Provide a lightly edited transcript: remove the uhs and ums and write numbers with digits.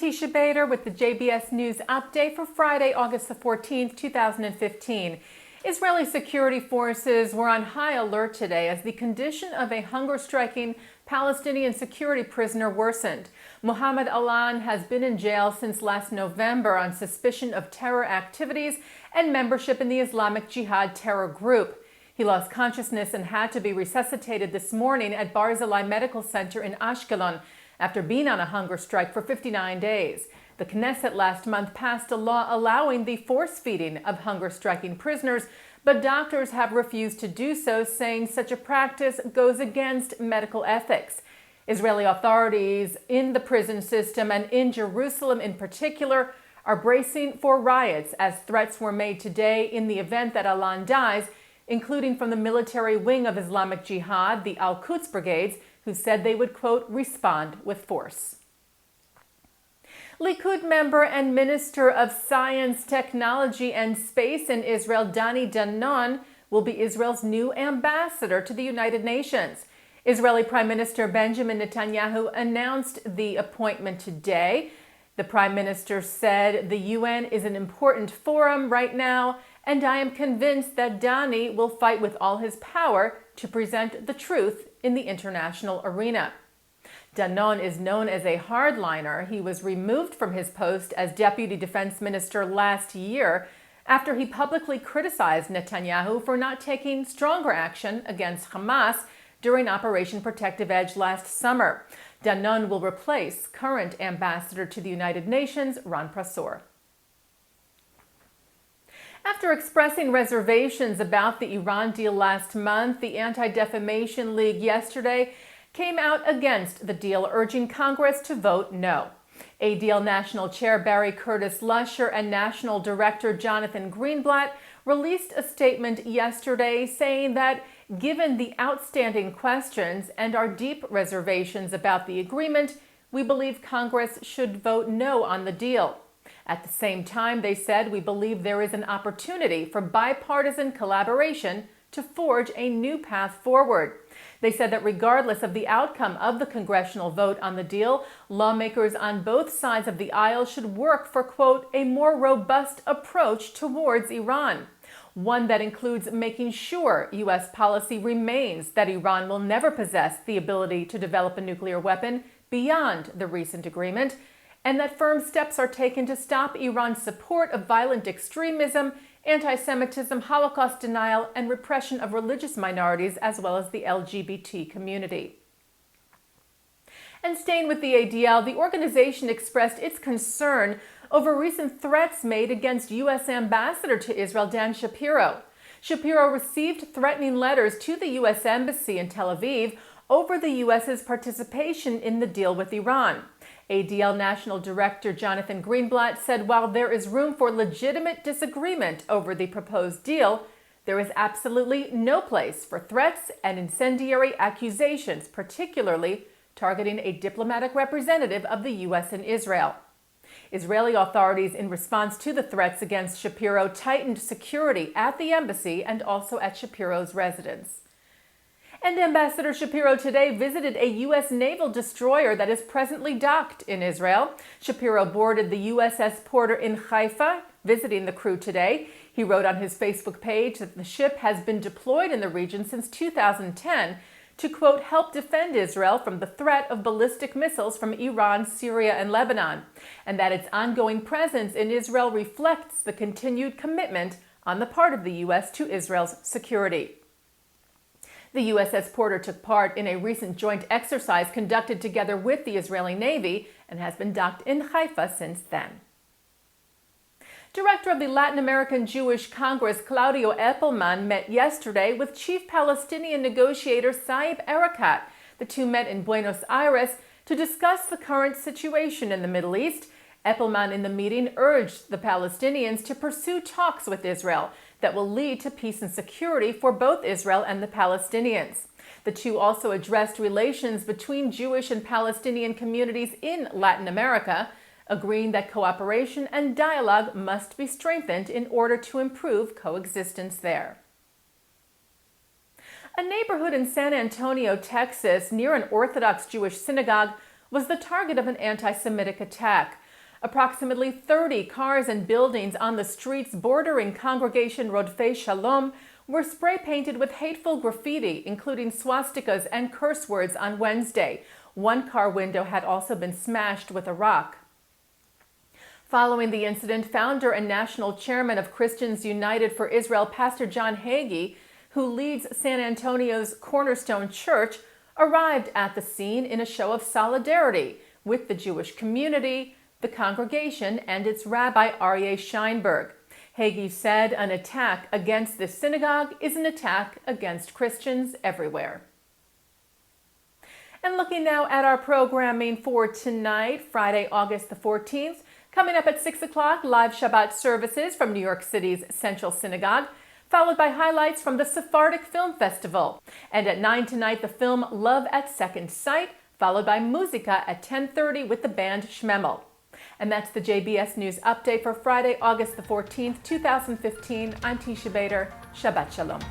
Teisha Bader with the JBS News Update for Friday, August the 14th, 2015. Israeli security forces were on high alert today as the condition of a hunger-striking Palestinian security prisoner worsened. Mohammed Alan has been in jail since last November on suspicion of terror activities and membership in the Islamic Jihad terror group. He lost consciousness and had to be resuscitated this morning at Barzilai Medical Center in Ashkelon after being on a hunger strike for 59 days. The Knesset last month passed a law allowing the force-feeding of hunger-striking prisoners, but doctors have refused to do so, saying such a practice goes against medical ethics. Israeli authorities in the prison system and in Jerusalem in particular are bracing for riots as threats were made today in the event that Alan dies, including from the military wing of Islamic Jihad, the Al-Quds brigades, who said they would, quote, respond with force. Likud member and Minister of Science, Technology and Space in Israel, Dani Danon, will be Israel's new ambassador to the United Nations. Israeli Prime Minister Benjamin Netanyahu announced the appointment today. The Prime Minister said the UN is an important forum right now, and I am convinced that Dani will fight with all his power to present the truth in the international arena. Danon is known as a hardliner. He was removed from his post as Deputy Defense Minister last year after he publicly criticized Netanyahu for not taking stronger action against Hamas during Operation Protective Edge last summer. Danon will replace current Ambassador to the United Nations, Ron Prasor. After expressing reservations about the Iran deal last month, the Anti-Defamation League yesterday came out against the deal, urging Congress to vote no. ADL National Chair Barry Curtis Lusher and National Director Jonathan Greenblatt released a statement yesterday saying that given the outstanding questions and our deep reservations about the agreement, we believe Congress should vote no on the deal. At the same time, they said, we believe there is an opportunity for bipartisan collaboration to forge a new path forward. They said that regardless of the outcome of the congressional vote on the deal, lawmakers on both sides of the aisle should work for, quote, a more robust approach towards Iran, one that includes making sure U.S. policy remains that Iran will never possess the ability to develop a nuclear weapon beyond the recent agreement, and that firm steps are taken to stop Iran's support of violent extremism, anti-Semitism, Holocaust denial, and repression of religious minorities, as well as the LGBT community. And staying with the ADL, the organization expressed its concern over recent threats made against U.S. Ambassador to Israel, Dan Shapiro. Shapiro received threatening letters to the U.S. Embassy in Tel Aviv over the U.S.'s participation in the deal with Iran. ADL National Director Jonathan Greenblatt said while there is room for legitimate disagreement over the proposed deal, there is absolutely no place for threats and incendiary accusations, particularly targeting a diplomatic representative of the U.S. in Israel. Israeli authorities, in response to the threats against Shapiro, tightened security at the embassy and also at Shapiro's residence. And Ambassador Shapiro today visited a U.S. naval destroyer that is presently docked in Israel. Shapiro boarded the USS Porter in Haifa, visiting the crew today. He wrote on his Facebook page that the ship has been deployed in the region since 2010 to, quote, help defend Israel from the threat of ballistic missiles from Iran, Syria, and Lebanon, and that its ongoing presence in Israel reflects the continued commitment on the part of the U.S. to Israel's security. The USS Porter took part in a recent joint exercise conducted together with the Israeli Navy and has been docked in Haifa since then. Director of the Latin American Jewish Congress, Claudio Eppelman, met yesterday with Chief Palestinian negotiator Saeb Erekat. The two met in Buenos Aires to discuss the current situation in the Middle East. Eppelman in the meeting urged the Palestinians to pursue talks with Israel that will lead to peace and security for both Israel and the Palestinians. The two also addressed relations between Jewish and Palestinian communities in Latin America, agreeing that cooperation and dialogue must be strengthened in order to improve coexistence there. A neighborhood in San Antonio, Texas, near an Orthodox Jewish synagogue, was the target of an anti-Semitic attack. Approximately 30 cars and buildings on the streets bordering Congregation Rodfei Shalom were spray painted with hateful graffiti, including swastikas and curse words on Wednesday. One car window had also been smashed with a rock. Following the incident, founder and national chairman of Christians United for Israel, Pastor John Hagee, who leads San Antonio's Cornerstone Church, arrived at the scene in a show of solidarity with the Jewish community, the congregation, and its rabbi Aryeh Sheinberg. Hagee said an attack against this synagogue is an attack against Christians everywhere. And looking now at our programming for tonight, Friday, August the 14th, coming up at 6 o'clock, live Shabbat services from New York City's Central Synagogue, followed by highlights from the Sephardic Film Festival. And at 9 tonight, the film Love at Second Sight, followed by Musica at 10:30 with the band Shmemel. And that's the JBS News Update for Friday, August the 14th, 2015. I'm Teisha Bader. Shabbat Shalom.